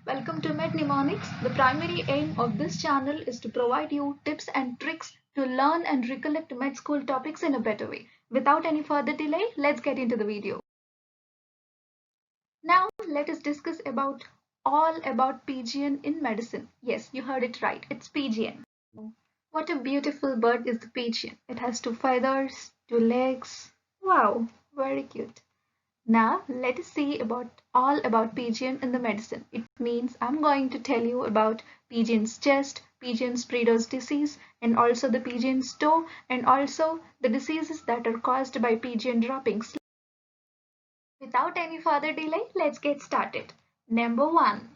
Welcome to Mnemonics. The primary aim of this channel is to provide you tips and tricks to learn and recollect med school topics in a better way. Without any further delay, let's get into the video. Now, let us discuss about all about pigeon in medicine. Yes, you heard it right. It's pigeon. What a beautiful bird is the pigeon. It has two feathers, two legs. Wow, very cute. Now let us see about all about pigeon in the medicine. It means I'm going to tell you about pigeon's chest, pigeon's breeder's disease, and also the pigeon's toe, and also the diseases that are caused by pigeon droppings. Without any further delay, let's get started. Number 1.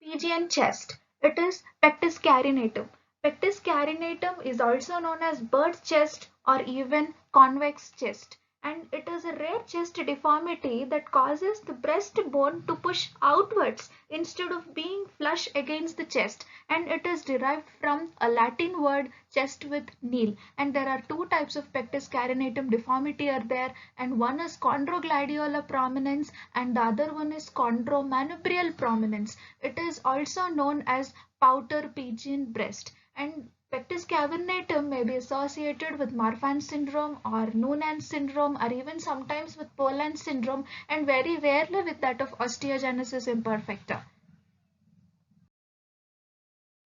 Pigeon chest. It is pectus carinatum. Pectus carinatum is also known as bird's chest or even convex chest, and it is a rare chest deformity that causes the breastbone to push outwards instead of being flush against the chest, and it is derived from a Latin word chest with nil. And there are two types of pectus carinatum deformity are there, and one is chondrogladiolar prominence and the other one is chondromanubrial prominence. It is also known as pouter pigeon breast, and pectus cavernatum may be associated with Marfan syndrome or Noonan syndrome or even sometimes with Poland syndrome, and very rarely with that of osteogenesis imperfecta.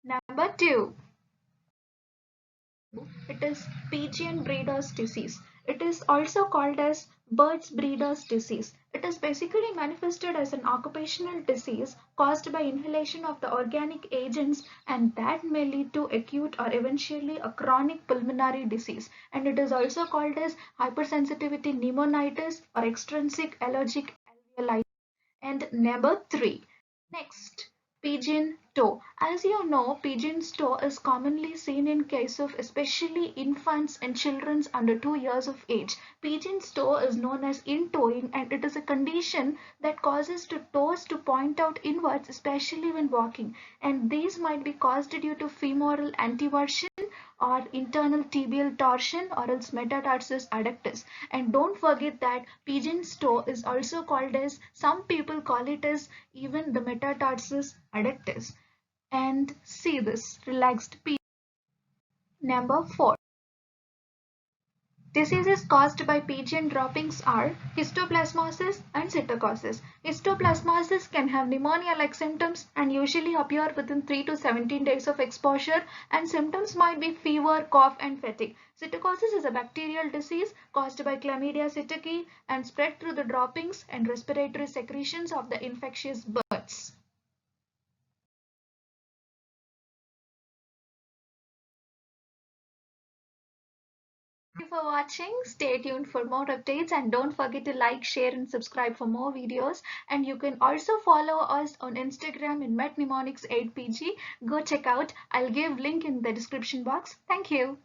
Number 2. It is pigeon breeder's disease. It is also called as bird's breeder's disease. It is basically manifested as an occupational disease caused by inhalation of the organic agents, and that may lead to acute or eventually a chronic pulmonary disease. And it is also called as hypersensitivity pneumonitis or extrinsic allergic alveolitis. And number 3. Next, pigeon toe. As you know, pigeon's toe is commonly seen in case of especially infants and children under 2 years of age. Pigeon's toe is known as in-toeing, and it is a condition that causes the toes to point out inwards, especially when walking. And these might be caused due to femoral anteversion or internal tibial torsion or else metatarsus adductus. And don't forget that pigeon's toe is also called as, some people call it as even the metatarsus adductus. And see this relaxed pigeon. Number 4. Diseases caused by pigeon droppings are histoplasmosis and psittacosis. Histoplasmosis can have pneumonia-like symptoms and usually appear within 3 to 17 days of exposure, and symptoms might be fever, cough, and fatigue. Psittacosis is a bacterial disease caused by Chlamydia psittaci and spread through the droppings and respiratory secretions of the infectious birds. Thank you for watching. Stay tuned for more updates and don't forget to like, share and subscribe for more videos. And you can also follow us on Instagram in Mnemonics 8PG. Go check out. I'll give link in the description box. Thank you.